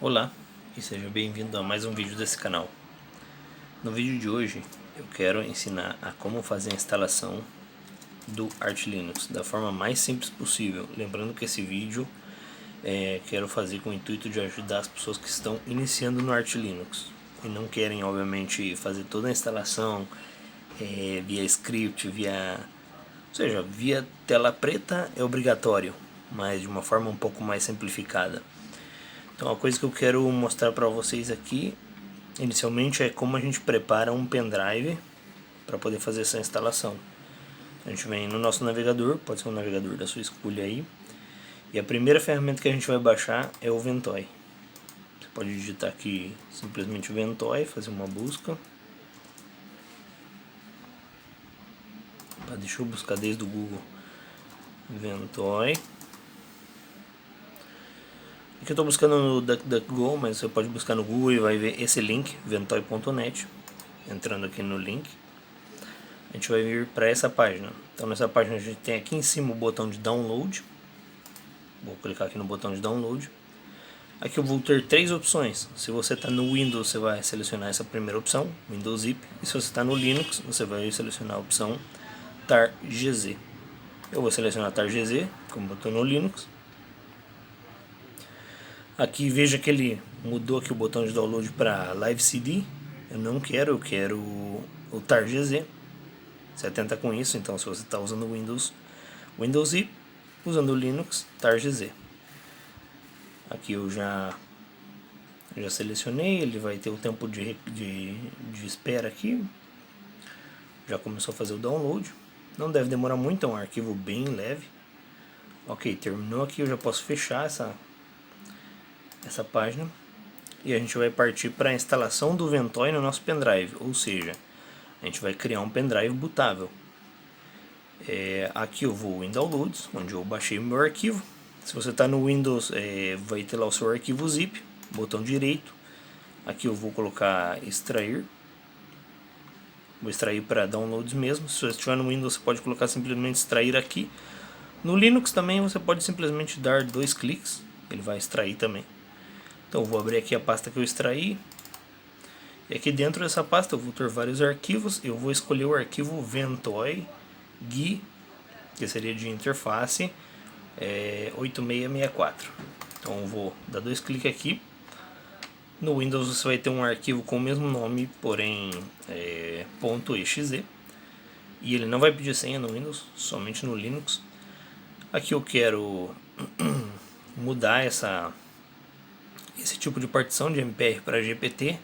Olá e seja bem-vindo a mais um vídeo desse canal. No vídeo de hoje eu quero ensinar a como fazer a instalação do Arch Linux da forma mais simples possível. Lembrando que esse vídeo quero fazer com o intuito de ajudar as pessoas que estão iniciando no Arch Linux e não querem obviamente fazer toda a instalação via script, via tela preta é obrigatório, mas de uma forma um pouco mais simplificada. Então a coisa que eu quero mostrar para vocês aqui inicialmente é como a gente prepara um pendrive para poder fazer essa instalação. A gente vem no nosso navegador, pode ser um navegador da sua escolha aí, e a primeira ferramenta que a gente vai baixar é o Ventoy. Você pode digitar aqui simplesmente Ventoy, fazer uma busca. Deixa eu buscar desde o Google Ventoy. Aqui eu estou buscando no DuckDuckGo, mas você pode buscar no Google e vai ver esse link, ventoy.net. Entrando aqui no link, a gente vai vir para essa página. Então nessa página a gente tem aqui em cima o botão de download. Vou clicar aqui no botão de download. Aqui eu vou ter três opções. Se você está no Windows, você vai selecionar essa primeira opção, Windows Zip. E se você está no Linux, você vai selecionar a opção TAR-GZ. Eu vou selecionar TAR-GZ, como eu estou no Linux. Aqui veja que ele mudou aqui o botão de download para Live CD. Eu não quero, eu quero o TAR-GZ. Você atenta com isso, então se você está usando Windows Zip, usando o Linux, TAR-GZ. Aqui eu já selecionei, ele vai ter o tempo de espera aqui. Já começou a fazer o download. Não deve demorar muito, é um arquivo bem leve. Ok, terminou aqui, eu já posso fechar essa página. E a gente vai partir para a instalação do Ventoy no nosso pendrive, ou seja, a gente vai criar um pendrive bootável. Aqui eu vou em Downloads, onde eu baixei o meu arquivo. Se você está no Windows, vai ter lá o seu arquivo zip, botão direito. Aqui eu vou colocar extrair. Vou extrair para downloads mesmo. Se você estiver no Windows, você pode colocar simplesmente extrair aqui. No Linux também você pode simplesmente dar 2 cliques, ele vai extrair também. Então eu vou abrir aqui a pasta que eu extraí. E aqui dentro dessa pasta eu vou ter vários arquivos. Eu vou escolher o arquivo Ventoy GUI, que seria de interface 8664. Então eu vou dar 2 cliques aqui. No Windows você vai ter um arquivo com o mesmo nome, porém .exe. E ele não vai pedir senha no Windows, somente no Linux. Aqui eu quero mudar esse tipo de partição de MPR para GPT.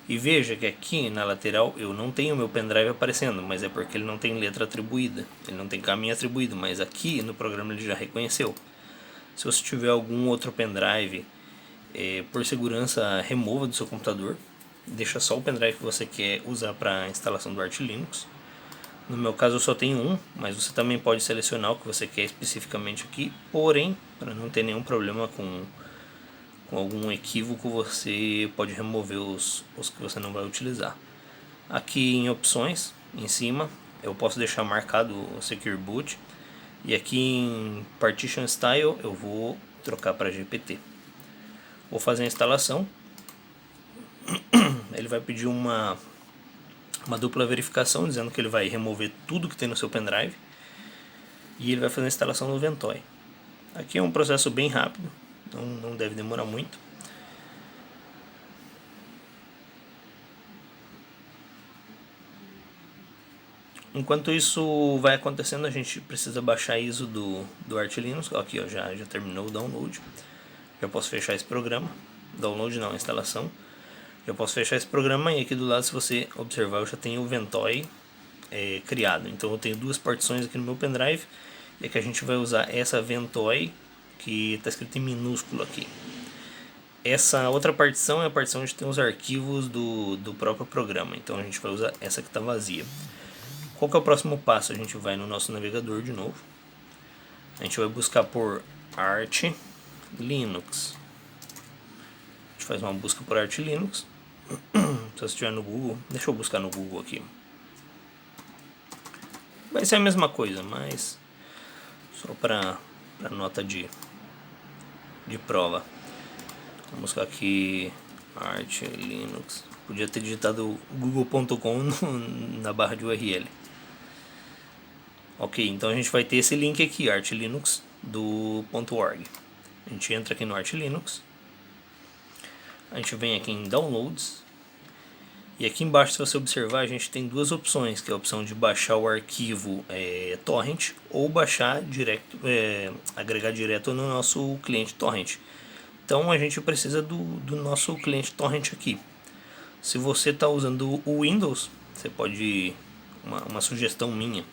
E veja que aqui na lateral eu não tenho meu pendrive aparecendo, mas é porque ele não tem letra atribuída, ele não tem caminho atribuído, mas aqui no programa ele já reconheceu. Se você tiver algum outro pendrive, por segurança remova do seu computador, deixa só o pendrive que você quer usar para a instalação do Arch Linux. No meu caso eu só tenho um, mas você também pode selecionar o que você quer especificamente aqui, porém, para não ter nenhum problema com algum equívoco, você pode remover os que você não vai utilizar. Aqui em opções, em cima, eu posso deixar marcado o Secure Boot. E aqui em Partition Style eu vou trocar para GPT. Vou fazer a instalação. Ele vai pedir uma dupla verificação, dizendo que ele vai remover tudo que tem no seu pendrive. E ele vai fazer a instalação do Ventoy. Aqui é um processo bem rápido, não deve demorar muito. Enquanto isso vai acontecendo, a gente precisa baixar a ISO do Arch Linux. Aqui ó, já terminou o download. Já posso fechar esse programa. Download não, instalação. Já posso fechar esse programa e aqui do lado, se você observar, eu já tenho o Ventoy criado. Então eu tenho duas partições aqui no meu pendrive. E aqui a gente vai usar essa Ventoy, que está escrito em minúsculo aqui. Essa outra partição é a partição onde tem os arquivos do próprio programa. Então a gente vai usar essa que está vazia. Qual que é o próximo passo? A gente vai no nosso navegador de novo. A gente vai buscar por Arch Linux. A gente faz uma busca por Arch Linux. Se você estiver no Google, deixa eu buscar no Google aqui. Vai ser a mesma coisa, mas só para nota de prova. Vou buscar aqui Arch Linux. Podia ter digitado google.com na barra de URL. Ok, então a gente vai ter esse link aqui, Arch Linux do .org. A gente entra aqui no Arch Linux. A gente vem aqui em Downloads. E aqui embaixo, se você observar, a gente tem duas opções, que é a opção de baixar o arquivo torrent ou baixar direto, agregar direto no nosso cliente torrent. Então a gente precisa do nosso cliente torrent aqui. Se você está usando o Windows, você pode, uma sugestão minha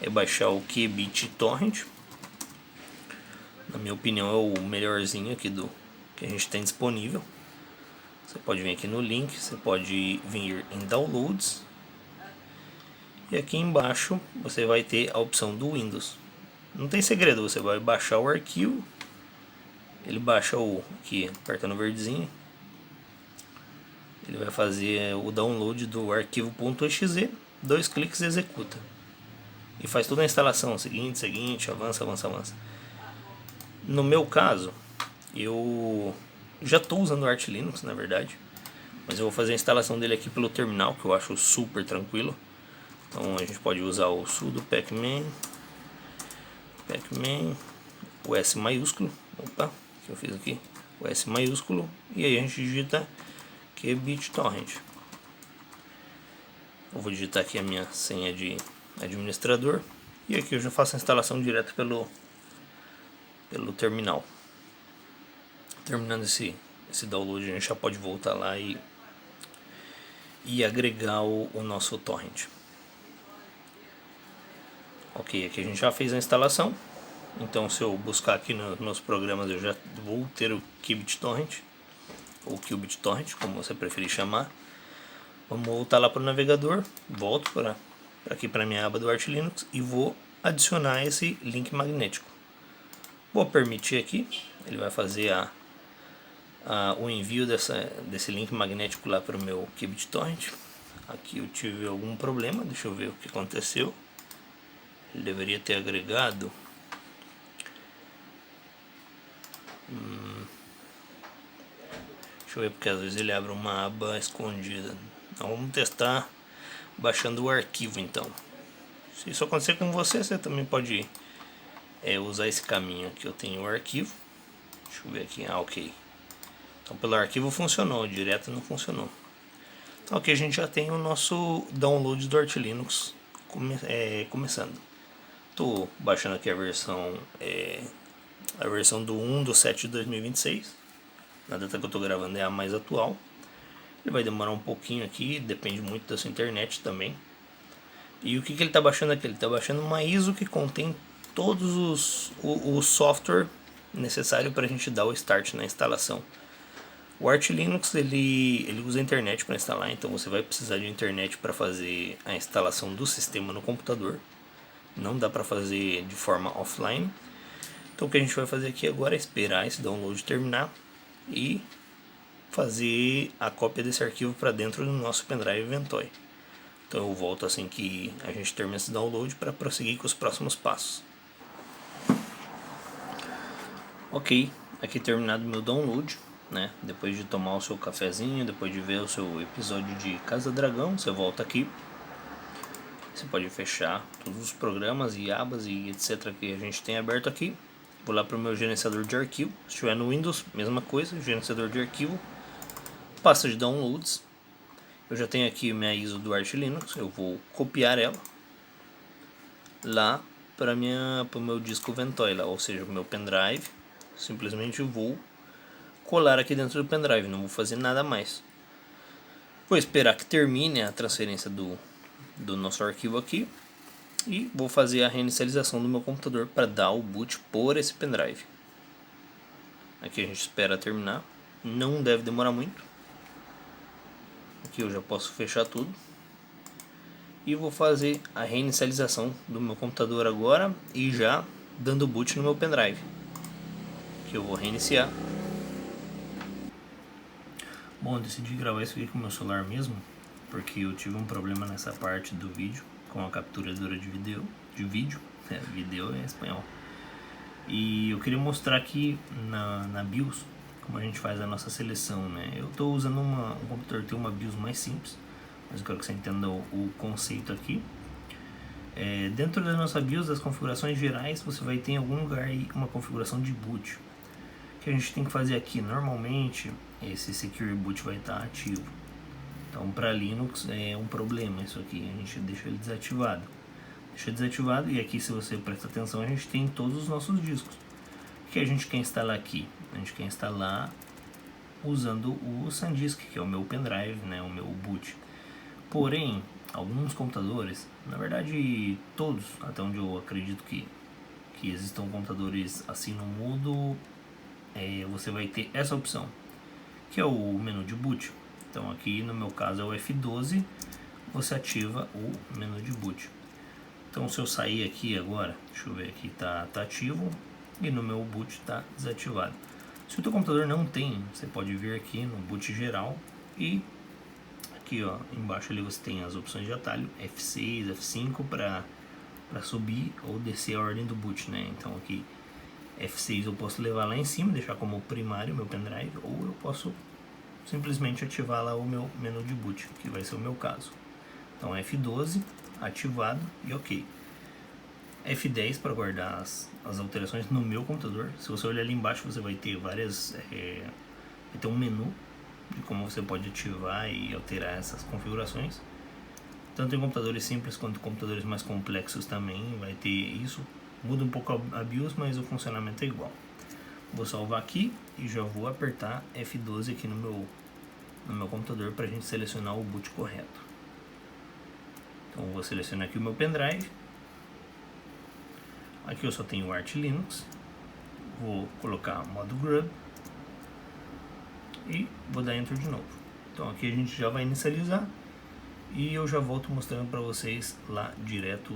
é baixar o Qbit Torrent. Na minha opinião é o melhorzinho aqui do que a gente tem disponível. Você pode vir aqui no link, você pode vir em Downloads. E aqui embaixo você vai ter a opção do Windows. Não tem segredo, você vai baixar o arquivo. Ele baixa aqui, apertando o verdezinho. Ele vai fazer o download do arquivo .exe, 2 cliques e executa. E faz toda a instalação, seguinte, avança. No meu caso, eu já estou usando o Arch Linux, na verdade. Mas eu vou fazer a instalação dele aqui pelo terminal, que eu acho super tranquilo. Então a gente pode usar o sudo pacman, o S maiúsculo, que eu fiz aqui, o S maiúsculo, e aí a gente digita Qbit Torrent. Eu vou digitar aqui a minha senha de administrador, e aqui eu já faço a instalação direto pelo terminal. Terminando esse download, a gente já pode voltar lá e agregar o nosso torrent. Ok, aqui a gente já fez a instalação. Então se eu buscar aqui nos meus programas, eu já vou ter o Qbit Torrent, ou Qbit Torrent, como você preferir chamar. Vamos voltar lá para o navegador, volto para aqui para a minha aba do Arch Linux e vou adicionar esse link magnético. Vou permitir aqui, ele vai fazer o envio desse link magnético lá para o meu Qbit Torrent. Aqui eu tive algum problema, deixa eu ver o que aconteceu. Ele deveria ter agregado. Deixa eu ver, porque às vezes ele abre uma aba escondida. Então vamos testar baixando o arquivo então. Se isso acontecer com você, você também pode usar esse caminho aqui. Eu tenho o arquivo. Deixa eu ver aqui. Ok. Então pelo arquivo funcionou, direto não funcionou. Então aqui a gente já tem o nosso download do Arch Linux começando. Estou baixando aqui a versão do 1/7 de 2026. Na data que eu estou gravando é a mais atual. Ele vai demorar um pouquinho aqui, depende muito da sua internet também. E o que ele está baixando aqui? Ele está baixando uma ISO que contém todos o software necessário para a gente dar o start na instalação. O Arch Linux ele usa a internet para instalar, então você vai precisar de internet para fazer a instalação do sistema no computador. Não dá para fazer de forma offline. Então o que a gente vai fazer aqui agora é esperar esse download terminar e fazer a cópia desse arquivo para dentro do nosso pendrive Ventoy. Então eu volto assim que a gente termina esse download para prosseguir com os próximos passos. Ok, aqui terminado meu download, né? Depois de tomar o seu cafezinho, depois de ver o seu episódio de Casa Dragão, você volta aqui. Você pode fechar todos os programas e abas e etc que a gente tem aberto aqui. Vou lá para o meu gerenciador de arquivo. Se estiver no Windows, mesma coisa, gerenciador de arquivo, pasta de downloads. Eu já tenho aqui minha ISO do Arch Linux, eu vou copiar ela lá para o meu disco Ventoy, lá, ou seja, o meu pendrive. Simplesmente eu vou colar aqui dentro do pendrive, não vou fazer nada mais. Vou esperar que termine a transferência do nosso arquivo aqui e vou fazer a reinicialização do meu computador para dar o boot por esse pendrive. Aqui a gente espera terminar, não deve demorar muito. Aqui eu já posso fechar tudo e vou fazer a reinicialização do meu computador agora e já dando boot no meu pendrive, que eu vou reiniciar. Bom, eu decidi gravar isso aqui com o meu celular mesmo, porque eu tive um problema nessa parte do vídeo com a capturadora de vídeo, vídeo em espanhol. E eu queria mostrar aqui na BIOS como a gente faz a nossa seleção, né? Eu estou usando um computador que tem uma BIOS mais simples, mas eu quero que você entenda o conceito aqui. Dentro da nossa BIOS, das configurações gerais, você vai ter em algum lugar aí uma configuração de boot. O que a gente tem que fazer aqui, normalmente, esse Secure Boot vai estar ativo. Então, para Linux é um problema isso aqui, a gente deixa ele desativado. Deixa desativado, e aqui, se você presta atenção, a gente tem todos os nossos discos. O que a gente quer instalar aqui? A gente quer instalar usando o SanDisk, que é o meu pendrive, né, o meu boot. Porém, alguns computadores, na verdade todos, até onde eu acredito que existam computadores assim no mundo, você vai ter essa opção, que é o menu de boot. Então aqui no meu caso é o F12, você ativa o menu de boot. Então se eu sair aqui agora, deixa eu ver aqui, tá ativo, e no meu boot está desativado. Se o teu computador não tem, você pode vir aqui no boot geral e aqui ó, embaixo ali você tem as opções de atalho, F6, F5 para subir ou descer a ordem do boot, né? Então aqui F6 eu posso levar lá em cima, deixar como primário meu pendrive, ou eu posso simplesmente ativar lá o meu menu de boot, que vai ser o meu caso. Então F12 ativado e ok. F10 para guardar as alterações no meu computador. Se você olhar ali embaixo, você vai ter várias, vai ter um menu de como você pode ativar e alterar essas configurações. Tanto em computadores simples quanto em computadores mais complexos também vai ter isso. Muda um pouco a BIOS, mas o funcionamento é igual. Vou salvar aqui e já vou apertar F12 aqui no meu computador para a gente selecionar o boot correto. Então vou selecionar aqui o meu pendrive. Aqui eu só tenho o Arch Linux. Vou colocar modo grub e vou dar enter de novo. Então aqui a gente já vai inicializar e eu já volto mostrando para vocês lá direto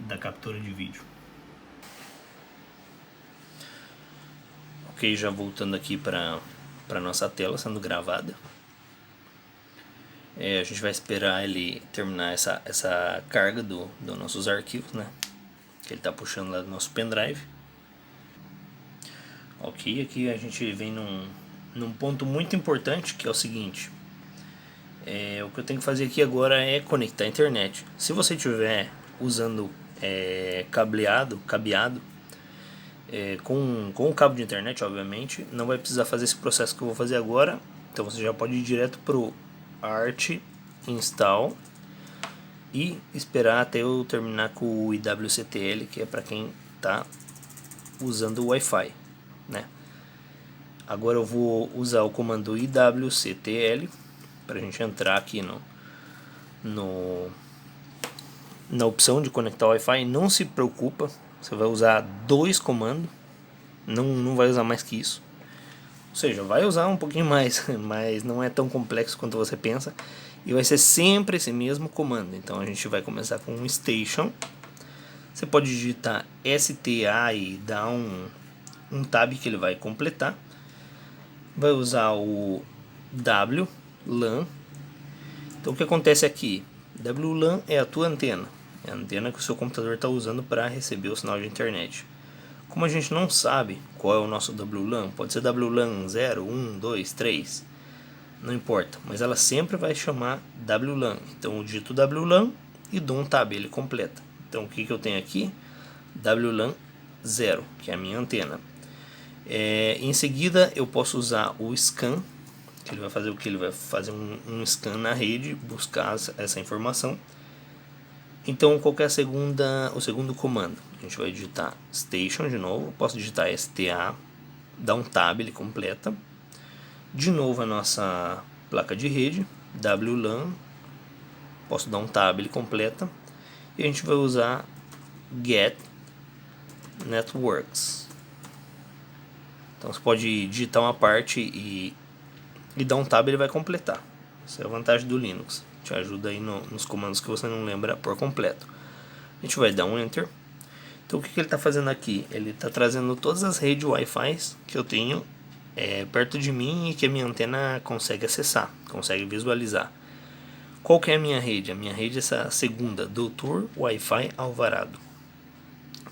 da captura de vídeo. Ok, já voltando aqui para nossa tela sendo gravada. A gente vai esperar ele terminar essa carga dos nossos arquivos, né? Que ele está puxando lá do nosso pendrive. Ok, aqui a gente vem num ponto muito importante, que é o seguinte. O que eu tenho que fazer aqui agora é conectar a internet. Se você estiver usando cabeado, com o cabo de internet, obviamente, não vai precisar fazer esse processo que eu vou fazer agora. Então você já pode ir direto pro Arch Install e esperar até eu terminar com o IWCTL, que é para quem está usando o Wi-Fi, né? Agora eu vou usar o comando IWCTL para a gente entrar aqui na opção de conectar o Wi-Fi. Não se preocupa, você vai usar 2 comandos, não vai usar mais que isso. Ou seja, vai usar um pouquinho mais, mas não é tão complexo quanto você pensa. E vai ser sempre esse mesmo comando. Então a gente vai começar com um station. Você pode digitar STA e dar um tab que ele vai completar. Vai usar o WLAN. Então o que acontece aqui? WLAN é a tua antena. É a antena que o seu computador está usando para receber o sinal de internet. Como a gente não sabe qual é o nosso WLAN, pode ser WLAN 0, 1, 2, 3, não importa, mas ela sempre vai chamar WLAN. Então eu digito WLAN e dou um tab, ele completa. Então o que eu tenho aqui? WLAN 0, que é a minha antena. Em seguida eu posso usar o scan, que ele vai fazer o que? Ele vai fazer um scan na rede, buscar essa informação. Então qual que é o segundo comando? A gente vai digitar station de novo, posso digitar STA, dar um tab, ele completa. De novo a nossa placa de rede, WLAN, posso dar um tab, ele completa. E a gente vai usar get networks. Então você pode digitar uma parte e dar um tab, ele vai completar. Essa é a vantagem do Linux, te ajuda aí nos comandos que você não lembra por completo. A gente vai dar um enter. Então o que ele está fazendo aqui? Ele está trazendo todas as redes Wi-Fi que eu tenho perto de mim e que a minha antena consegue acessar, consegue visualizar. Qual que é a minha rede? A minha rede é essa segunda, Doutor Wi-Fi Alvarado.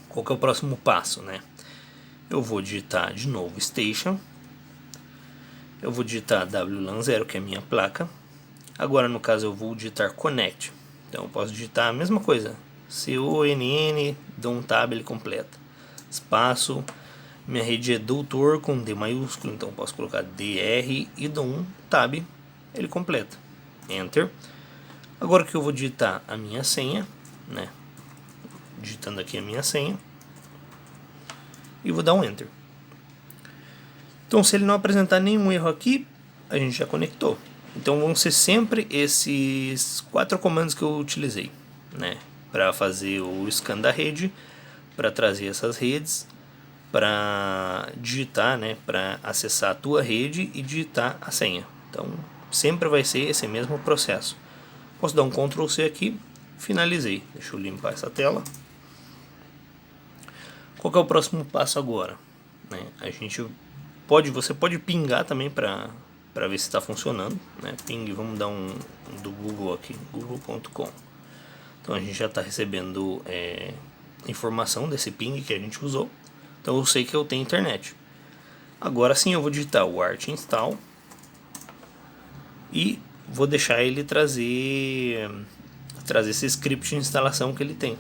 Qual que é o próximo passo, né? Eu vou digitar de novo Station Eu vou digitar WLAN0, que é a minha placa. Agora no caso eu vou digitar connect. Então eu posso digitar a mesma coisa, CONN, dou um tab, ele completa. Espaço, minha rede é doutor com D maiúsculo, então eu posso colocar DR e dou um tab, ele completa. Enter. Agora que eu vou digitar a minha senha, né? Digitando aqui a minha senha e vou dar um enter. Então se ele não apresentar nenhum erro aqui, a gente já conectou. Então vão ser sempre esses 4 comandos que eu utilizei, né? Para fazer o scan da rede, para trazer essas redes, para digitar, né? Para acessar a tua rede e digitar a senha. Então sempre vai ser esse mesmo processo. Posso dar um Ctrl C aqui, finalizei. Deixa eu limpar essa tela. Qual que é o próximo passo agora? Né? Você pode pingar também para ver se está funcionando, né? Ping, vamos dar um do Google aqui, google.com. Então a gente já está recebendo informação desse ping que a gente usou. Então eu sei que eu tenho internet. Agora sim eu vou digitar o art install e vou deixar ele trazer esse script de instalação que ele tem.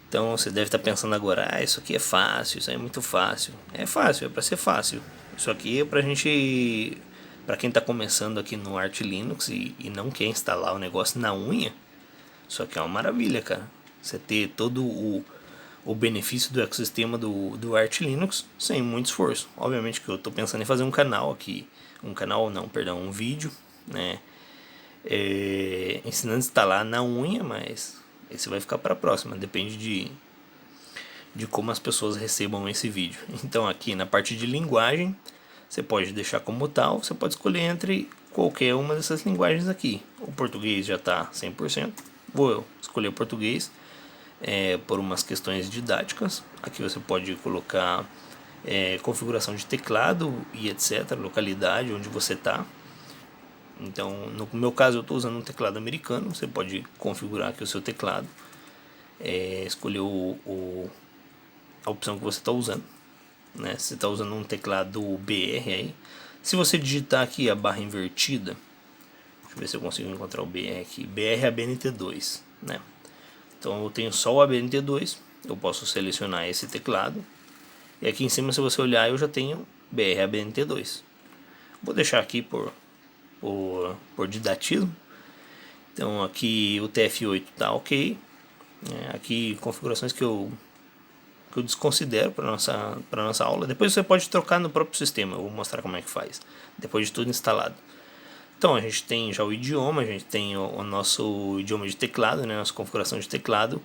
Então você deve estar pensando agora, isso aqui é fácil, isso aí é muito fácil. É fácil, é para ser fácil. Isso aqui é pra gente, para quem está começando aqui no Arch Linux e não quer instalar o negócio na unha, isso aqui é uma maravilha, cara. Você ter todo o benefício do ecossistema do Arch Linux sem muito esforço. Obviamente que eu estou pensando em fazer um canal aqui, um vídeo, né, ensinando a instalar na unha, mas esse vai ficar para a próxima, depende de como as pessoas recebam esse vídeo. Então aqui na parte de linguagem, você pode deixar como tal, você pode escolher entre qualquer uma dessas linguagens aqui. O português já está 100%, vou escolher o português por umas questões didáticas. Aqui você pode colocar configuração de teclado e etc, localidade onde você está. Então, no meu caso, eu estou usando um teclado americano. Você pode configurar aqui o seu teclado, escolher a opção que você está usando, né? Se você está usando um teclado BR aí, se você digitar aqui a barra invertida, deixa eu ver se eu consigo encontrar o BR aqui, BR ABNT2, né? Então eu tenho só o ABNT2, eu posso selecionar esse teclado, e aqui em cima, se você olhar, eu já tenho BR ABNT2. Vou deixar aqui por didatismo. Então aqui o TF8 tá ok. Aqui configurações que eu desconsidero para nossa aula. Depois você pode trocar no próprio sistema, eu vou mostrar como é que faz depois de tudo instalado. Então a gente tem já o idioma, a gente tem o nosso idioma de teclado, né, nossa configuração de teclado.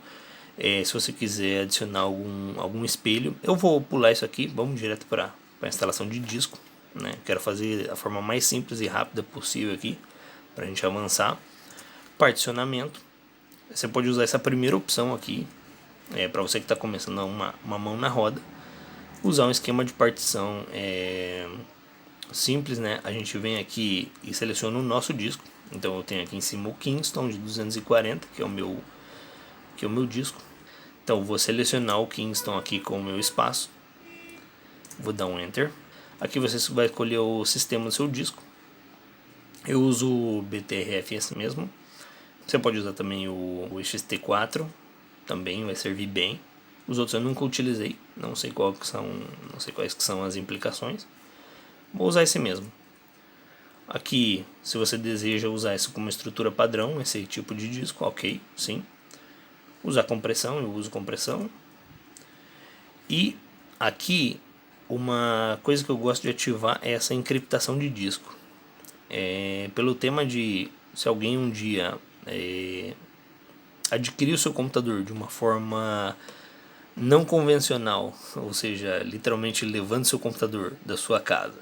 Se você quiser adicionar algum espelho, eu vou pular isso aqui, vamos direto para a instalação de disco, né? Quero fazer a forma mais simples e rápida possível aqui para a gente avançar. Particionamento, você pode usar essa primeira opção aqui, para você que está começando uma mão na roda, usar um esquema de partição simples, né? A gente vem aqui e seleciona o nosso disco. Então eu tenho aqui em cima o Kingston de 240, que é o meu disco. Então eu vou selecionar o Kingston aqui com o meu espaço, vou dar um Enter. Aqui você vai escolher o sistema do seu disco. Eu uso o BTRFS mesmo. Você pode usar também o XT4, também vai servir bem. Os outros eu nunca utilizei, não sei quais que são as implicações. Vou usar esse mesmo. Aqui, se você deseja usar isso como estrutura padrão, esse tipo de disco, ok, sim. Usar compressão, eu uso compressão. E aqui, uma coisa que eu gosto de ativar é essa encriptação de disco. Pelo tema de se alguém um dia adquirir o seu computador de uma forma não convencional, ou seja, literalmente levando seu computador da sua casa,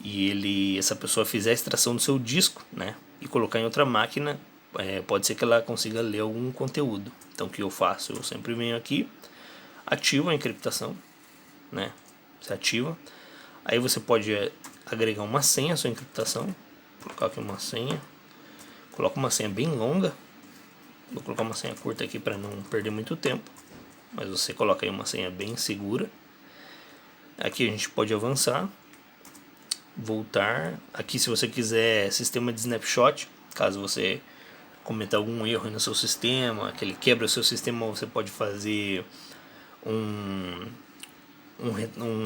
e essa pessoa fizer a extração do seu disco, né, e colocar em outra máquina, pode ser que ela consiga ler algum conteúdo. Então o que eu faço? Eu sempre venho aqui, ativo a encriptação, né? Você ativa, aí você pode agregar uma senha à sua encriptação. Vou colocar aqui uma senha, coloca uma senha bem longa. Vou colocar uma senha curta aqui para não perder muito tempo, mas você coloca aí uma senha bem segura. Aqui a gente pode avançar, voltar. Aqui, se você quiser sistema de snapshot, caso você cometa algum erro no seu sistema, que ele quebra o seu sistema, você pode fazer um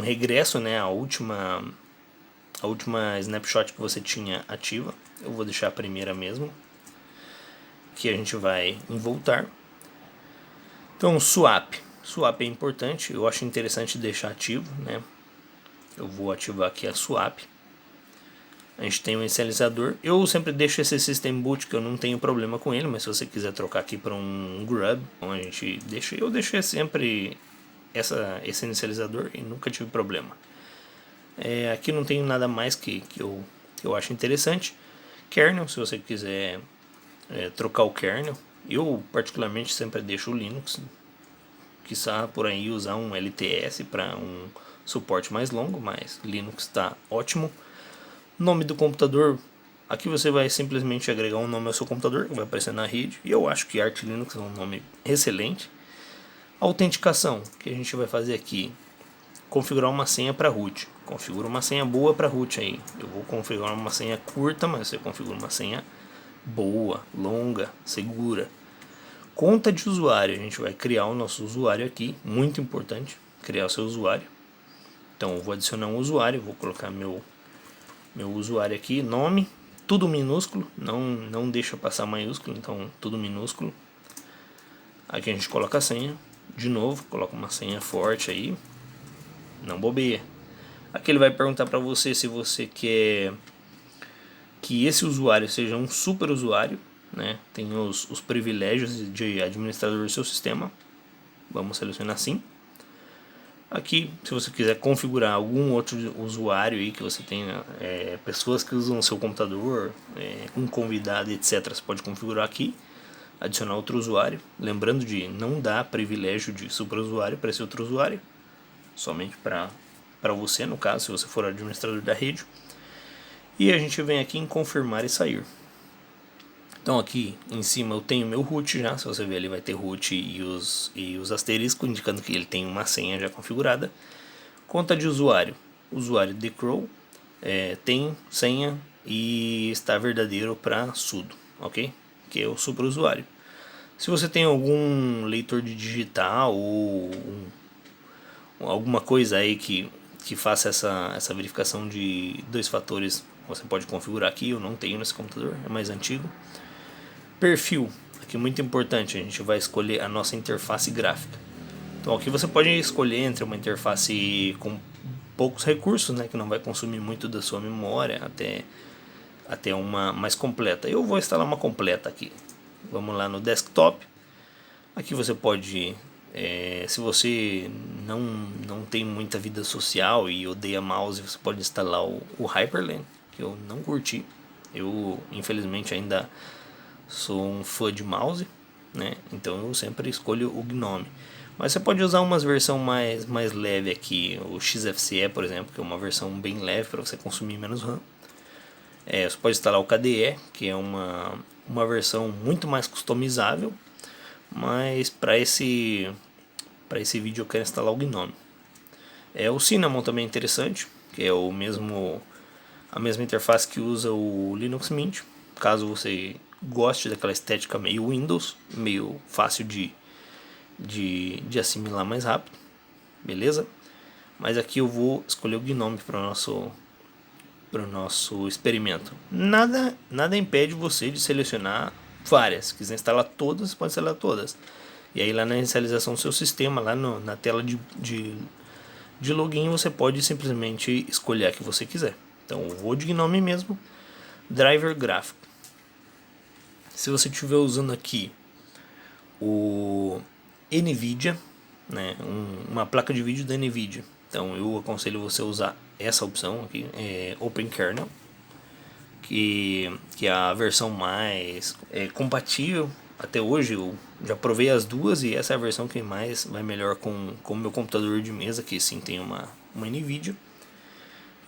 regresso, né, a última snapshot que você tinha ativa. Eu vou deixar a primeira mesmo, que a gente vai em voltar. Então, swap é importante, eu acho interessante deixar ativo, né? Eu vou ativar aqui a swap. A gente tem um inicializador. Eu sempre deixo esse system boot, que eu não tenho problema com ele, mas se você quiser trocar aqui para um grub, então a gente deixa. Eu deixei sempre esse inicializador e nunca tive problema. Aqui não tem nada mais que eu acho interessante. Kernel, se você quiser trocar o kernel, eu particularmente sempre deixo o Linux. Quiçá por aí usar um LTS para um suporte mais longo, mas Linux está ótimo. Nome do computador, aqui você vai simplesmente agregar um nome ao seu computador, que vai aparecer na rede, e eu acho que Arch Linux é um nome excelente. Autenticação, que a gente vai fazer aqui, configurar uma senha para root. Configura uma senha boa para root aí. Eu vou configurar uma senha curta, mas você configura uma senha boa, longa, segura. Conta de usuário, a gente vai criar o nosso usuário aqui, muito importante, criar o seu usuário. Então eu vou adicionar um usuário, vou colocar meu usuário aqui, nome, tudo minúsculo, não deixa passar maiúsculo, então tudo minúsculo. Aqui a gente coloca a senha, de novo, coloca uma senha forte aí, não bobeia. Aqui ele vai perguntar para você se você quer que esse usuário seja um super usuário, né? Tem os privilégios de administrador do seu sistema. Vamos selecionar sim. Aqui, se você quiser configurar algum outro usuário aí que você tenha, pessoas que usam o seu computador, um convidado, etc. Você pode configurar aqui, adicionar outro usuário. Lembrando de não dar privilégio de super usuário para esse outro usuário, somente para você, no caso, se você for administrador da rede. E a gente vem aqui em confirmar e sair. Então aqui em cima eu tenho meu root já, se você ver ali vai ter root e os asteriscos indicando que ele tem uma senha já configurada. Conta de usuário, usuário thecrow, tem senha e está verdadeiro para sudo, ok? Que é o super usuário. Se você tem algum leitor de digital ou alguma coisa aí que faça essa verificação de 2 fatores, você pode configurar aqui. Eu não tenho nesse computador, é mais antigo. Perfil, aqui muito importante, a gente vai escolher a nossa interface gráfica. Então aqui você pode escolher entre uma interface com poucos recursos, né, que não vai consumir muito da sua memória, até uma mais completa. Eu vou instalar uma completa aqui. Vamos lá no desktop. Aqui você pode, se você não tem muita vida social e odeia mouse, você pode instalar o Hyperland, que eu não curti. Eu infelizmente ainda sou um fã de mouse, né? Então eu sempre escolho o GNOME. Mas você pode usar umas versão mais leve aqui, o XFCE, por exemplo, que é uma versão bem leve para você consumir menos RAM. Você pode instalar o KDE, que é uma versão muito mais customizável, mas para esse vídeo eu quero instalar o GNOME. O Cinnamon também é interessante, que é a mesma interface que usa o Linux Mint. Caso você goste daquela estética meio Windows, meio fácil de assimilar mais rápido, beleza? Mas aqui eu vou escolher o GNOME para o nosso experimento. Nada impede você de selecionar várias. Se quiser instalar todas, você pode instalar todas. E aí lá na inicialização do seu sistema, lá na tela de login, você pode simplesmente escolher a que você quiser. Então eu vou de GNOME mesmo. Driver gráfico. Se você estiver usando aqui o NVIDIA, né, uma placa de vídeo da NVIDIA, então eu aconselho você a usar essa opção aqui, OpenKernel, que é a versão mais compatível. Até hoje eu já provei as duas e essa é a versão que mais vai melhor com o meu computador de mesa, que sim tem uma NVIDIA.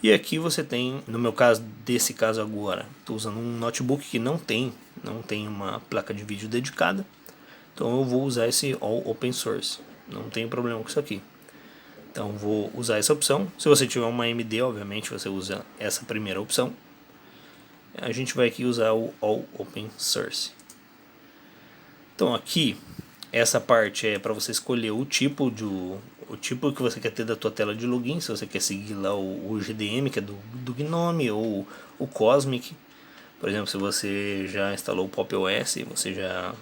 E aqui você tem, no meu caso, desse caso agora, estou usando um notebook que não tem uma placa de vídeo dedicada, então eu vou usar esse All Open Source, não tem problema com isso aqui. Então vou usar essa opção. Se você tiver uma AMD, obviamente você usa essa primeira opção. A gente vai aqui usar o All Open Source. Então aqui, essa parte é para você escolher o tipo que você quer ter da tua tela de login. Se você quer seguir lá o GDM, que é do GNOME, ou o Cosmic. Por exemplo, se você já instalou o Pop! OS, você já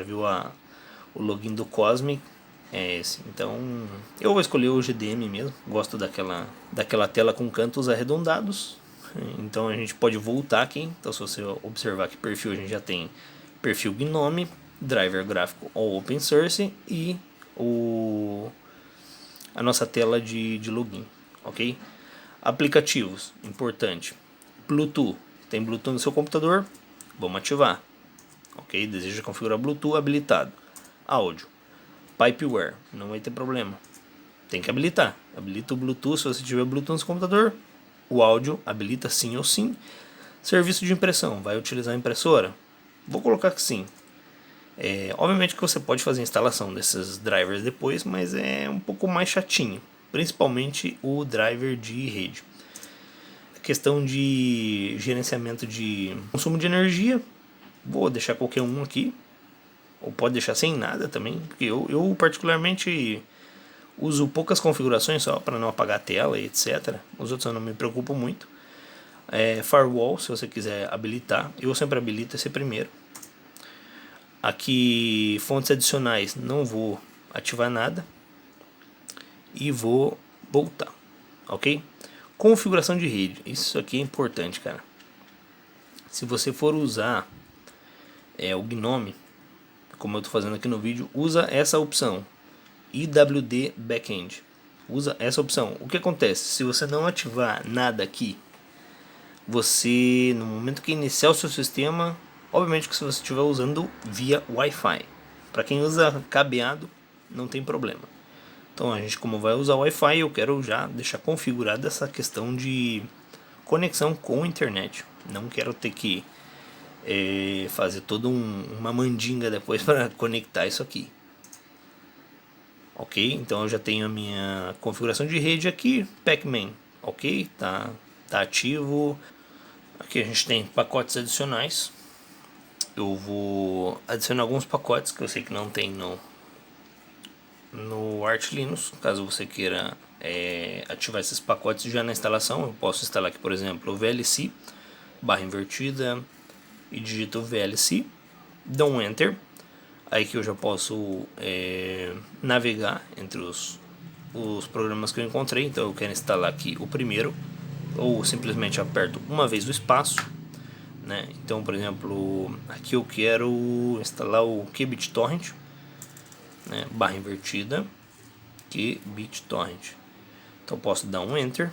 viu o login do Cosmic, é esse. Então eu vou escolher o GDM mesmo. Gosto daquela tela com cantos arredondados. Então a gente pode voltar aqui. Então se você observar que perfil, a gente já tem perfil GNOME, driver gráfico All Open Source e a nossa tela de login, ok? Aplicativos, importante. Bluetooth, tem Bluetooth no seu computador, vamos ativar, ok? Deseja configurar Bluetooth habilitado. Áudio, Pipeware, não vai ter problema, tem que habilitar. Habilita o Bluetooth, se você tiver Bluetooth no seu computador, o áudio habilita sim ou sim. Serviço de impressão, vai utilizar a impressora? Vou colocar que sim. Obviamente que você pode fazer a instalação desses drivers depois, mas é um pouco mais chatinho, principalmente o driver de rede. A questão de gerenciamento de consumo de energia, vou deixar qualquer um aqui, ou pode deixar sem nada também, porque eu particularmente uso poucas configurações só para não apagar a tela e etc. Os outros eu não me preocupo muito. Firewall, se você quiser habilitar, eu sempre habilito esse primeiro. Aqui, fontes adicionais, não vou ativar nada. E vou voltar, ok? Configuração de rede, isso aqui é importante, cara. Se você for usar o GNOME, como eu estou fazendo aqui no vídeo, usa essa opção, IWD Backend. Usa essa opção. O que acontece? Se você não ativar nada aqui, você, no momento que iniciar o seu sistema, obviamente que se você estiver usando via Wi-Fi, para quem usa cabeado, não tem problema. Então a gente, como vai usar Wi-Fi, eu quero já deixar configurada essa questão de conexão com a internet. Não quero ter que fazer toda uma mandinga depois para conectar isso aqui. Ok, então eu já tenho a minha configuração de rede aqui, Pacman, ok, tá ativo. Aqui a gente tem pacotes adicionais. Eu vou adicionar alguns pacotes que eu sei que não tem no Arch Linux. Caso você queira ativar esses pacotes já na instalação, eu posso instalar aqui, por exemplo, o VLC, barra invertida, e digito VLC, dou um Enter. Aí que eu já posso navegar entre os programas que eu encontrei. Então eu quero instalar aqui o primeiro, ou simplesmente aperto uma vez o espaço, né? Então, por exemplo, aqui eu quero instalar o QBitTorrent, né? Barra invertida, QBitTorrent. Então posso dar um Enter.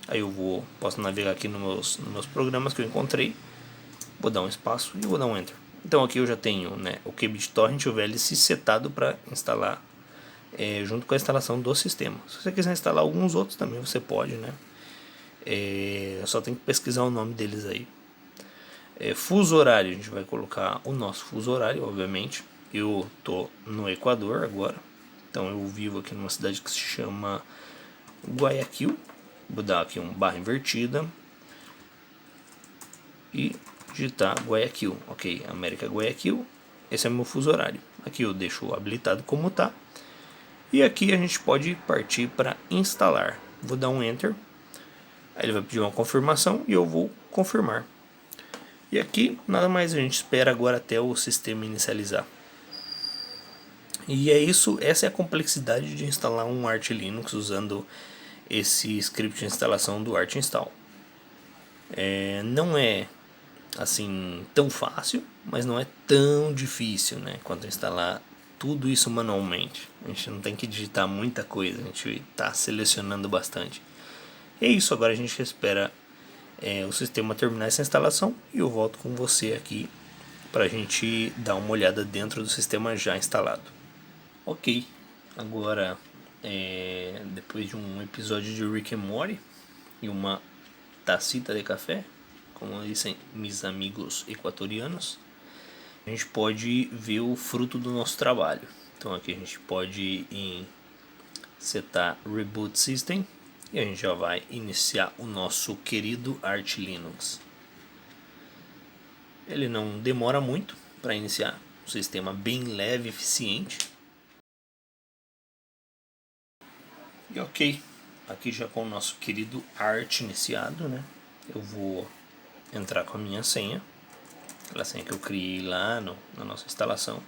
Aí eu posso navegar aqui nos meus programas que eu encontrei. Vou dar um espaço e vou dar um Enter. Então aqui eu já tenho, né, o QBitTorrent e o VLC setado para instalar junto com a instalação do sistema. Se você quiser instalar alguns outros também você pode, né? Só tem que pesquisar o nome deles aí. Fuso horário, a gente vai colocar o nosso fuso horário, obviamente. Eu tô no Equador agora, então eu vivo aqui numa cidade que se chama Guayaquil. Vou dar aqui um barra invertida e digitar Guayaquil, ok, América Guayaquil. Esse é o meu fuso horário. Aqui eu deixo habilitado como tá. E aqui a gente pode partir para instalar. Vou dar um Enter. Aí ele vai pedir uma confirmação e eu vou confirmar. E aqui nada mais, a gente espera agora até o sistema inicializar. E é isso, essa é a complexidade de instalar um Arch Linux usando esse script de instalação do Arch Install. Não é assim tão fácil, mas não é tão difícil, né, quanto instalar tudo isso manualmente. A gente não tem que digitar muita coisa, a gente está selecionando bastante. E é isso, agora a gente espera o sistema terminar essa instalação e eu volto com você aqui para a gente dar uma olhada dentro do sistema já instalado. Ok, agora depois de um episódio de Rick and Morty e uma tacita de café, como dizem meus amigos equatorianos, a gente pode ver o fruto do nosso trabalho. Então aqui a gente pode ir em setar Reboot System e a gente já vai iniciar o nosso querido Arch Linux. Ele não demora muito para iniciar, um sistema bem leve e eficiente. E ok, aqui já com o nosso querido Arch iniciado, né? Eu vou entrar com a minha senha, aquela senha que eu criei lá na nossa instalação.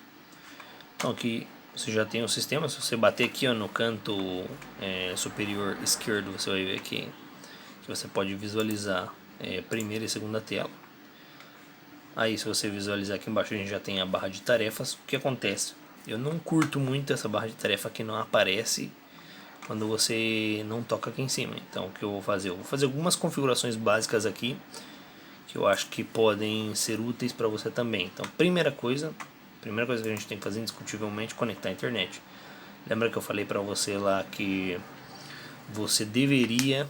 Então aqui você já tem o sistema. Se você bater aqui no canto superior esquerdo, você vai ver aqui que você pode visualizar primeira e segunda tela. Aí se você visualizar aqui embaixo, a gente já tem a barra de tarefas. O que acontece? Eu não curto muito essa barra de tarefa que não aparece quando você não toca aqui em cima. Então o que eu vou fazer? Eu vou fazer algumas configurações básicas aqui que eu acho que podem ser úteis para você também. Então primeira coisa que a gente tem que fazer indiscutivelmente é conectar a internet. Lembra que eu falei para você lá que você deveria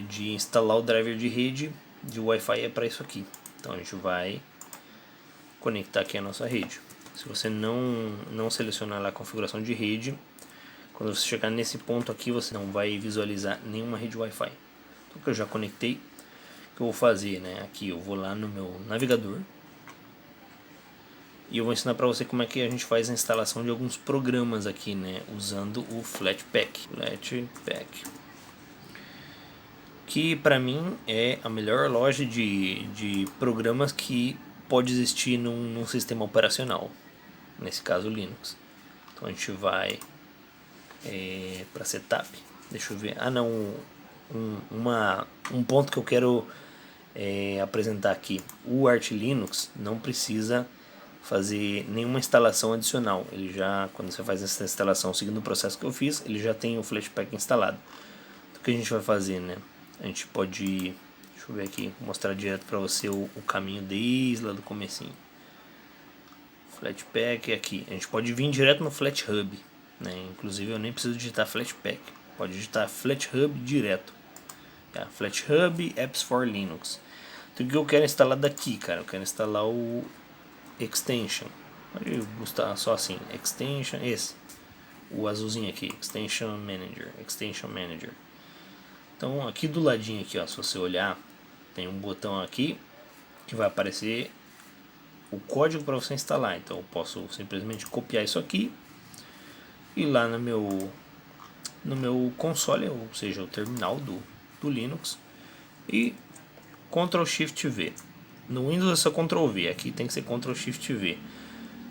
de instalar o driver de rede de Wi-Fi é para isso aqui. Então a gente vai conectar aqui a nossa rede. Se você não selecionar lá a configuração de rede, quando você chegar nesse ponto aqui, você não vai visualizar nenhuma rede Wi-Fi. Então que eu já conectei, o que eu vou fazer, né? Aqui eu vou lá no meu navegador e eu vou ensinar para você como é que a gente faz a instalação de alguns programas aqui, né? Usando o Flatpak. Que para mim é a melhor loja de programas que pode existir num sistema operacional, nesse caso Linux. Então a gente vai para setup, deixa eu ver, um ponto que eu quero apresentar aqui: o Arch Linux não precisa fazer nenhuma instalação adicional. Ele já, quando você faz essa instalação seguindo o processo que eu fiz, ele já tem o Flatpak instalado. Então, o que a gente vai fazer, né? A gente pode, deixa eu ver aqui, mostrar direto para você o caminho desde lá do comecinho. Flatpak é aqui. A gente pode vir direto no FlatHub, né? Inclusive eu nem preciso digitar Flatpak, pode digitar FlatHub direto. FlatHub Apps for Linux. Então o que eu quero instalar daqui, cara? Eu quero instalar o Extension. Pode gostar só assim, Extension, esse, o azulzinho aqui, Extension Manager. Então aqui do ladinho aqui, ó, se você olhar, tem um botão aqui que vai aparecer o código para você instalar. Então eu posso simplesmente copiar isso aqui e ir lá no meu console, ou seja, o terminal do Linux, e Ctrl Shift V. No Windows é só Ctrl V, aqui tem que ser Ctrl Shift V.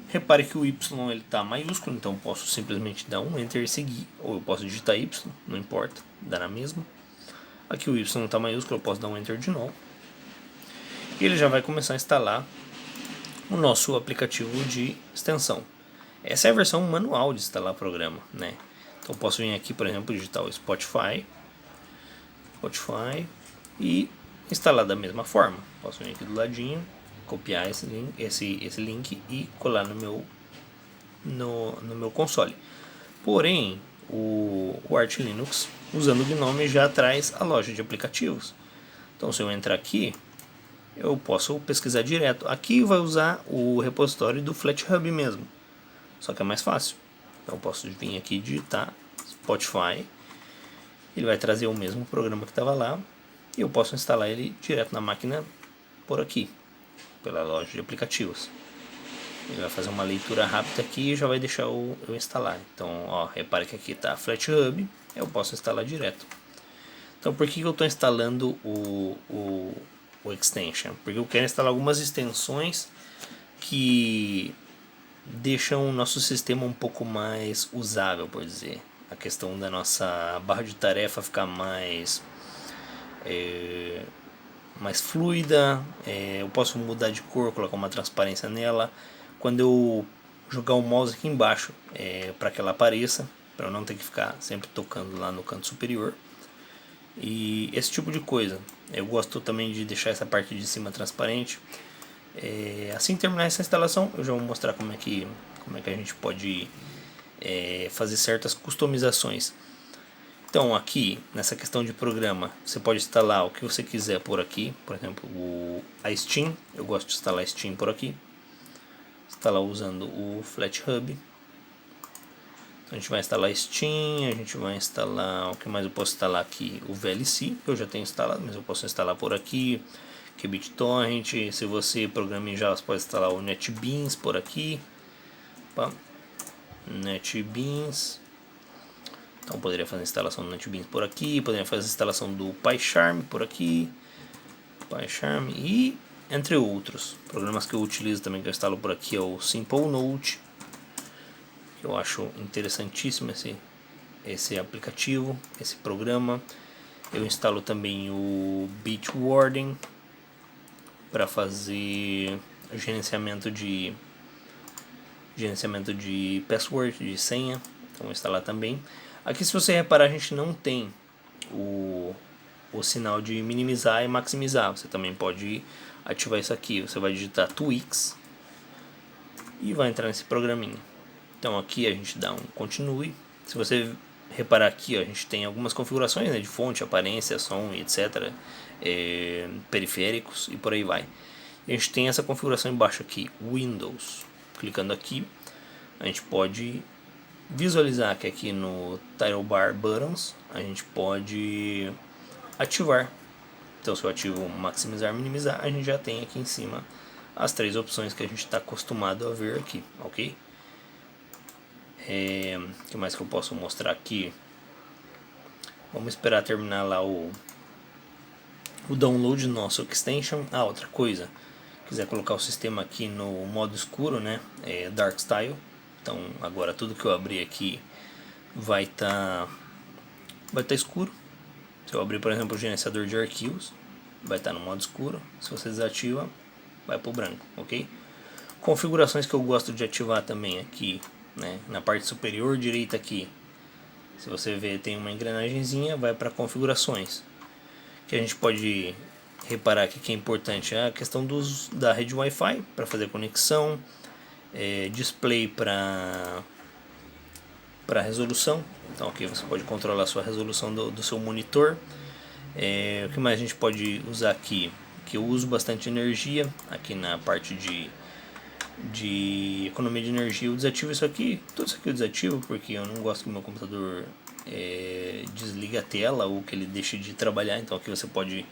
Repare que o Y ele está maiúsculo, então eu posso simplesmente dar um Enter e seguir, ou eu posso digitar Y, não importa, dá na mesma. Aqui o Y está maiúsculo, eu posso dar um Enter de novo. E ele já vai começar a instalar o nosso aplicativo de extensão. Essa é a versão manual de instalar programa, né? Então eu posso vir aqui, por exemplo, digitar o Spotify e instalar da mesma forma. Posso vir aqui do ladinho, copiar esse link e colar no meu console. Porém, o Arch Linux, usando o GNOME, já traz a loja de aplicativos. Então se eu entrar aqui, eu posso pesquisar direto. Aqui vai usar o repositório do FlatHub mesmo, só que é mais fácil. Então eu posso vir aqui e digitar Spotify, ele vai trazer o mesmo programa que estava lá, e eu posso instalar ele direto na máquina por aqui, pela loja de aplicativos. Ele vai fazer uma leitura rápida aqui e já vai deixar eu instalar. Então, ó, repare que aqui está FlatHub, eu posso instalar direto. Então, por que eu estou instalando o Extension? Porque eu quero instalar algumas extensões que deixam o nosso sistema um pouco mais usável, por dizer. A questão da nossa barra de tarefa ficar mais fluida. Eu posso mudar de cor, colocar uma transparência nela. Quando eu jogar o mouse aqui embaixo, para que ela apareça, para eu não ter que ficar sempre tocando lá no canto superior. E esse tipo de coisa. Eu gosto também de deixar essa parte de cima transparente. Assim que terminar essa instalação, eu já vou mostrar como é que a gente pode fazer certas customizações. Então aqui, nessa questão de programa, você pode instalar o que você quiser por aqui. Por exemplo, a Steam, eu gosto de instalar a Steam por aqui. Instalar usando o FlatHub. A gente vai instalar Steam, a gente vai instalar, o que mais eu posso instalar aqui? O VLC, que eu já tenho instalado, mas eu posso instalar por aqui, que é BitTorrent. Se você programa em Java, você pode instalar o NetBeans por aqui. Opa. NetBeans. Então poderia fazer a instalação do NetBeans por aqui, poderia fazer a instalação do PyCharm por aqui, PyCharm e entre outros. Programas que eu utilizo também, que eu instalo por aqui, é o SimpleNote. Eu acho interessantíssimo esse aplicativo, esse programa. Eu instalo também o Bitwarden para fazer gerenciamento de password, de senha. Então vou instalar também. Aqui, se você reparar, a gente não tem o sinal de minimizar e maximizar. Você também pode ativar isso aqui. Você vai digitar Twix e vai entrar nesse programinha. Então aqui a gente dá um continue. Se você reparar aqui, ó, a gente tem algumas configurações, né, de fonte, aparência, som, etc. Periféricos e por aí vai. E a gente tem essa configuração embaixo aqui, Windows. Clicando aqui, a gente pode visualizar que aqui no Title Bar Buttons a gente pode ativar. Então, se eu ativo maximizar, minimizar, a gente já tem aqui em cima as três opções que a gente está acostumado a ver aqui, ok? O que mais que eu posso mostrar aqui? Vamos esperar terminar lá o download do nosso extension. Outra coisa, quiser colocar o sistema aqui no modo escuro, né? Dark Style. Então agora tudo que eu abrir aqui vai estar escuro. Se eu abrir, por exemplo, o gerenciador de arquivos, vai estar no modo escuro. Se você desativa, vai para o branco, ok? Configurações que eu gosto de ativar também aqui, né, na parte superior direita aqui. Se você ver, tem uma engrenagemzinha, vai para configurações. Que a gente pode reparar aqui que é importante a questão da rede Wi-Fi para fazer conexão, display para resolução. Então aqui você pode controlar a sua resolução do seu monitor. O que mais a gente pode usar aqui? Que eu uso bastante energia aqui na parte de economia de energia. Eu desativo isso aqui, tudo isso aqui eu desativo porque eu não gosto que o meu computador desligue a tela ou que ele deixe de trabalhar. Então aqui você pode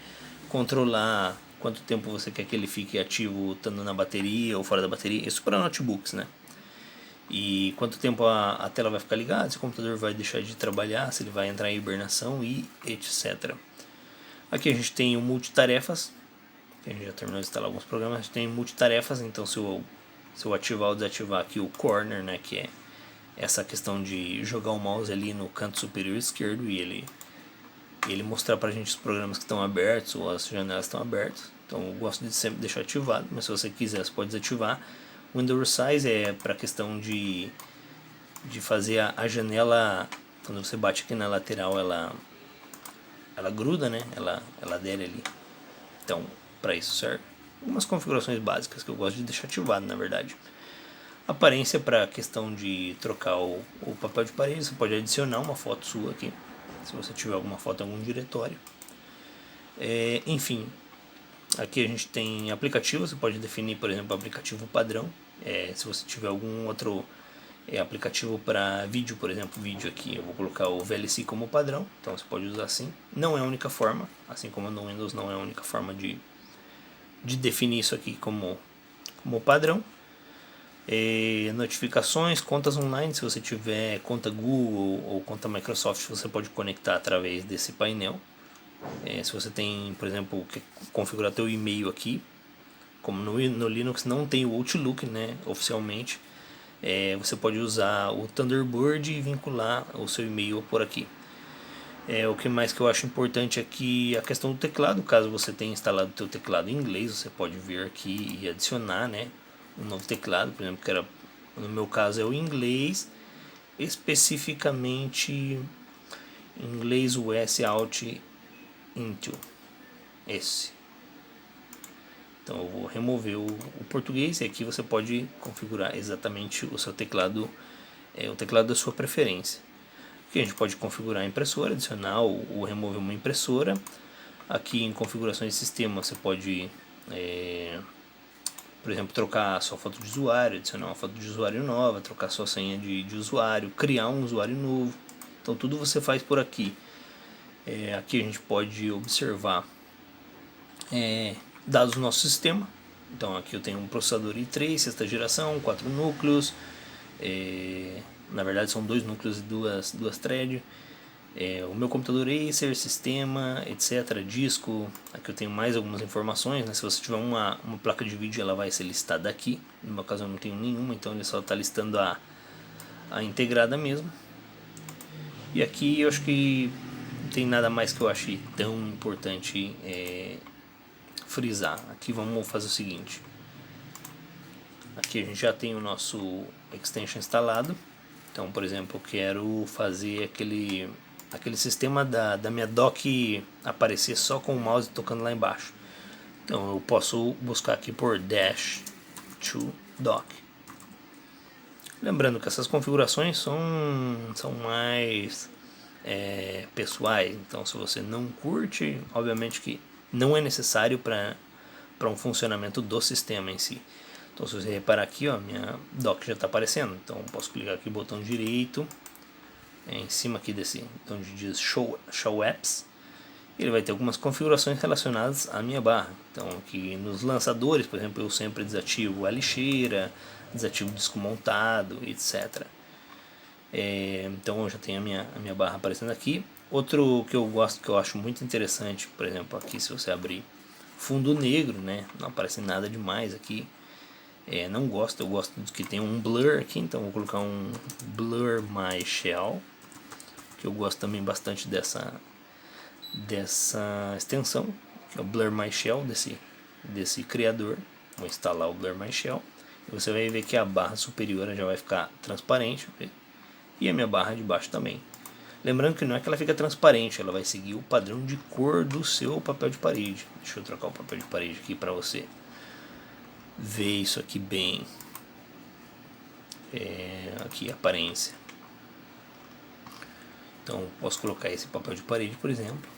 controlar quanto tempo você quer que ele fique ativo, estando na bateria ou fora da bateria. Isso para notebooks, né? E quanto tempo a tela vai ficar ligada, se o computador vai deixar de trabalhar, se ele vai entrar em hibernação e etc. Aqui a gente tem o multitarefas, que a gente já terminou de instalar alguns programas. A gente tem multitarefas, então se eu ativar ou desativar aqui o corner, né, que é essa questão de jogar o mouse ali no canto superior esquerdo e ele mostrar pra gente os programas que estão abertos ou as janelas estão abertas. Então eu gosto de sempre deixar ativado, mas se você quiser você pode desativar. Window Resize é para questão de fazer a janela, quando você bate aqui na lateral ela gruda, né? Ela adere ali. Então, para isso serve. Algumas configurações básicas que eu gosto de deixar ativado, na verdade. Aparência para a questão de trocar o papel de parede. Você pode adicionar uma foto sua aqui, se você tiver alguma foto em algum diretório. Enfim, aqui a gente tem aplicativo. Você pode definir, por exemplo, aplicativo padrão. Se você tiver algum outro aplicativo para vídeo, por exemplo, vídeo aqui, eu vou colocar o VLC como padrão. Então você pode usar assim. Não é a única forma, assim como no Windows não é a única forma de definir isso aqui como padrão. Notificações, contas online. Se você tiver conta Google ou conta Microsoft, você pode conectar através desse painel. Se você tem, por exemplo, que configurar teu e-mail aqui, como no Linux não tem o Outlook, né, oficialmente, você pode usar o Thunderbird e vincular o seu e-mail por aqui. O que mais que eu acho importante aqui, a questão do teclado. Caso você tenha instalado o teu teclado em inglês, você pode vir aqui e adicionar, né, um novo teclado, por exemplo, que era, no meu caso é o inglês, especificamente inglês US Alt Intel, esse. Então eu vou remover o português e aqui você pode configurar exatamente o seu teclado, o teclado da sua preferência. Aqui a gente pode configurar a impressora, adicionar ou remover uma impressora. Aqui em configurações de sistema você pode por exemplo, trocar a sua foto de usuário, adicionar uma foto de usuário nova, trocar sua senha de usuário, criar um usuário novo. Então tudo você faz por aqui. Aqui a gente pode observar dados do nosso sistema. Então aqui eu tenho um processador i3, sexta geração, 4 núcleos. Na verdade são 2 núcleos e duas threads. O meu computador Acer, sistema, etc, disco. Aqui eu tenho mais algumas informações, né? Se você tiver uma placa de vídeo, ela vai ser listada aqui. No meu caso eu não tenho nenhuma, então ele só está listando a integrada mesmo. E aqui eu acho que não tem nada mais que eu achei tão importante frisar. Aqui vamos fazer o seguinte. Aqui a gente já tem o nosso extension instalado. Então, por exemplo, eu quero fazer aquele sistema da minha dock aparecer só com o mouse tocando lá embaixo. Então eu posso buscar aqui por dash to dock. Lembrando que essas configurações são mais pessoais. Então se você não curte, obviamente que não é necessário para um funcionamento do sistema em si. Então se você reparar aqui, ó, minha dock já está aparecendo. Então eu posso clicar aqui no botão direito, em cima aqui desse, então onde diz show Apps, ele vai ter algumas configurações relacionadas à minha barra. Então aqui nos lançadores, por exemplo, eu sempre desativo a lixeira, desativo o disco montado, etc. Então eu já tenho a minha barra aparecendo aqui. Outro que eu gosto, que eu acho muito interessante, por exemplo, aqui se você abrir fundo negro, né, não aparece nada demais aqui. Não gosto, eu gosto de que tem um blur aqui, então vou colocar um blur my shell, que eu gosto também bastante dessa extensão, que é o blur my shell desse criador. Vou instalar o blur my shell e você vai ver que a barra superior já vai ficar transparente e a minha barra de baixo também. Lembrando que não é que ela fica transparente, ela vai seguir o padrão de cor do seu papel de parede. Deixa eu trocar o papel de parede aqui para você ver isso aqui bem. Aqui a aparência. Então posso colocar esse papel de parede, por exemplo,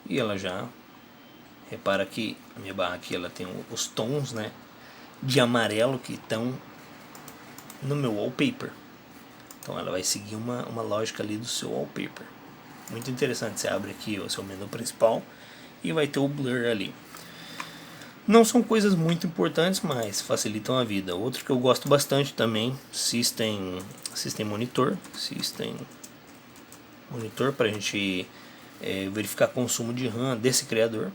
e ela já repara que a minha barra aqui ela tem os tons, né, de amarelo que estão no meu wallpaper. Então ela vai seguir uma lógica ali do seu wallpaper. Muito interessante. Você abre aqui o seu menu principal e vai ter o blur ali. Não são coisas muito importantes, mas facilitam a vida. Outro que eu gosto bastante também, System Monitor. System Monitor para a gente verificar consumo de RAM desse criador.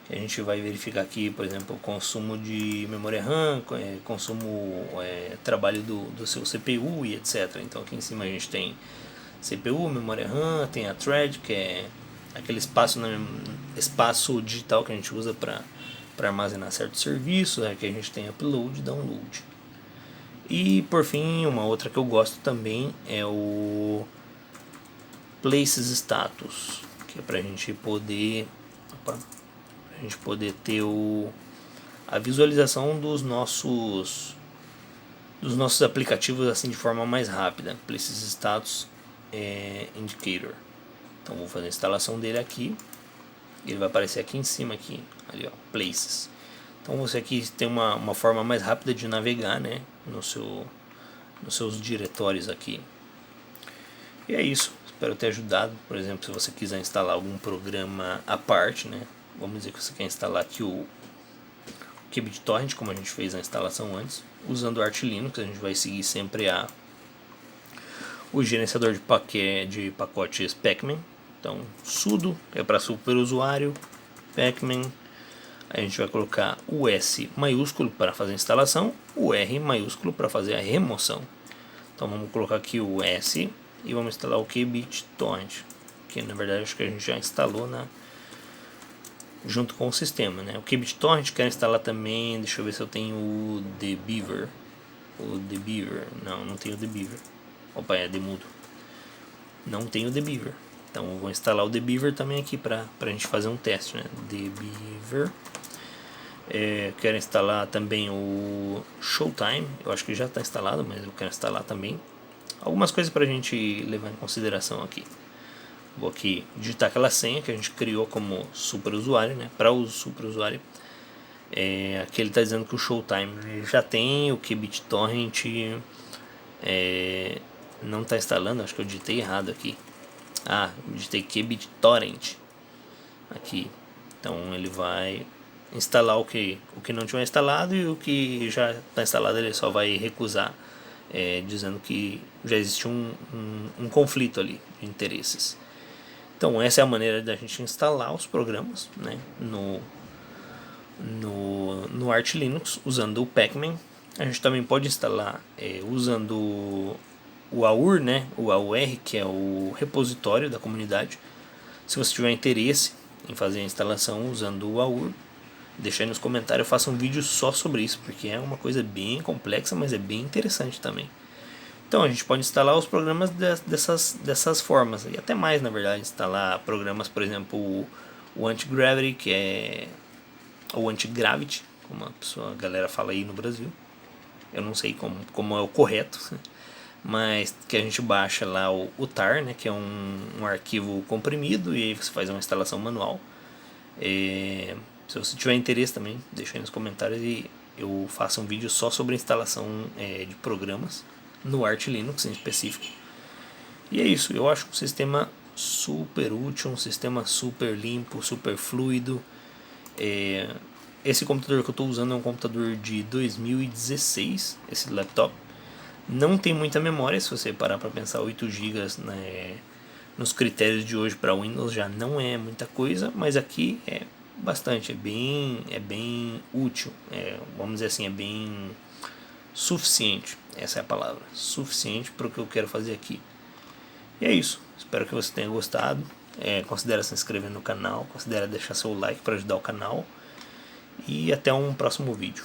A gente vai verificar aqui, por exemplo, o consumo de memória RAM, consumo, trabalho do seu CPU e etc. Então aqui em cima a gente tem CPU, memória RAM, tem a thread, que é aquele espaço digital que a gente usa para armazenar certos serviços, que a gente tem upload e download. E por fim, uma outra que eu gosto também é o Places Status, que é para a gente poder ter a visualização dos nossos aplicativos assim de forma mais rápida. Places Status Indicator. Então vou fazer a instalação dele aqui. Ele vai aparecer aqui em cima aqui, ali ó, Places. Então você aqui tem uma forma mais rápida de navegar, né, nos seus diretórios aqui. E é isso. Espero ter ajudado. Por exemplo, se você quiser instalar algum programa à parte, né, vamos dizer que você quer instalar aqui o QBitTorrent, como a gente fez a instalação antes, usando o Arch Linux. A gente vai seguir sempre o gerenciador de pacotes pacman. Então sudo é para superusuário, pacman. A gente vai colocar o S maiúsculo para fazer a instalação, o R maiúsculo para fazer a remoção. Então vamos colocar aqui o S e vamos instalar o QBitTorrent, que na verdade acho que a gente já instalou junto com o sistema, né? O QBitTorrent quero instalar também. Deixa eu ver se eu tenho o Debeaver. Não tenho o Debeaver. Opa, é Demudo. Não tenho o Debeaver. Então eu vou instalar o Debeaver também aqui para a gente fazer um teste, né? Debeaver. Quero instalar também o Showtime. Eu acho que já está instalado, mas eu quero instalar também. Algumas coisas para a gente levar em consideração aqui. Vou aqui digitar aquela senha que a gente criou como superusuário, né? Para o superusuário. Aqui ele está dizendo que o Showtime já tem, o que BitTorrent não está instalando, acho que eu digitei errado aqui. Eu digitei que BitTorrent aqui. Então ele vai instalar o que não tiver instalado, e o que já está instalado ele só vai recusar, dizendo que já existe um conflito ali de interesses. Então essa é a maneira da gente instalar os programas, né, no Arch Linux usando o Pacman. A gente também pode instalar usando o AUR, né, o AUR, que é o repositório da comunidade. Se você tiver interesse em fazer a instalação usando o AUR, deixa aí nos comentários, eu faço um vídeo só sobre isso, porque é uma coisa bem complexa, mas é bem interessante também. Então a gente pode instalar os programas dessas formas, e até mais na verdade, instalar programas, por exemplo, o Anti-Gravity, que é ou Anti-Gravity, como a galera fala aí no Brasil. Eu não sei como é o correto, mas que a gente baixa lá o tar, né, que é um arquivo comprimido, e aí você faz uma instalação manual. Se você tiver interesse também, deixa aí nos comentários e eu faço um vídeo só sobre a instalação de programas no Arch Linux em específico. E é isso, eu acho um sistema super útil, um sistema super limpo, super fluido. Esse computador que eu estou usando é um computador de 2016, esse laptop. Não tem muita memória, se você parar para pensar, 8 GB, né, nos critérios de hoje para Windows já não é muita coisa, mas aqui é bastante, é bem útil, vamos dizer assim, é bem suficiente, essa é a palavra, suficiente para o que eu quero fazer aqui. E é isso, espero que você tenha gostado. Considere se inscrever no canal, considere deixar seu like para ajudar o canal, e até um próximo vídeo.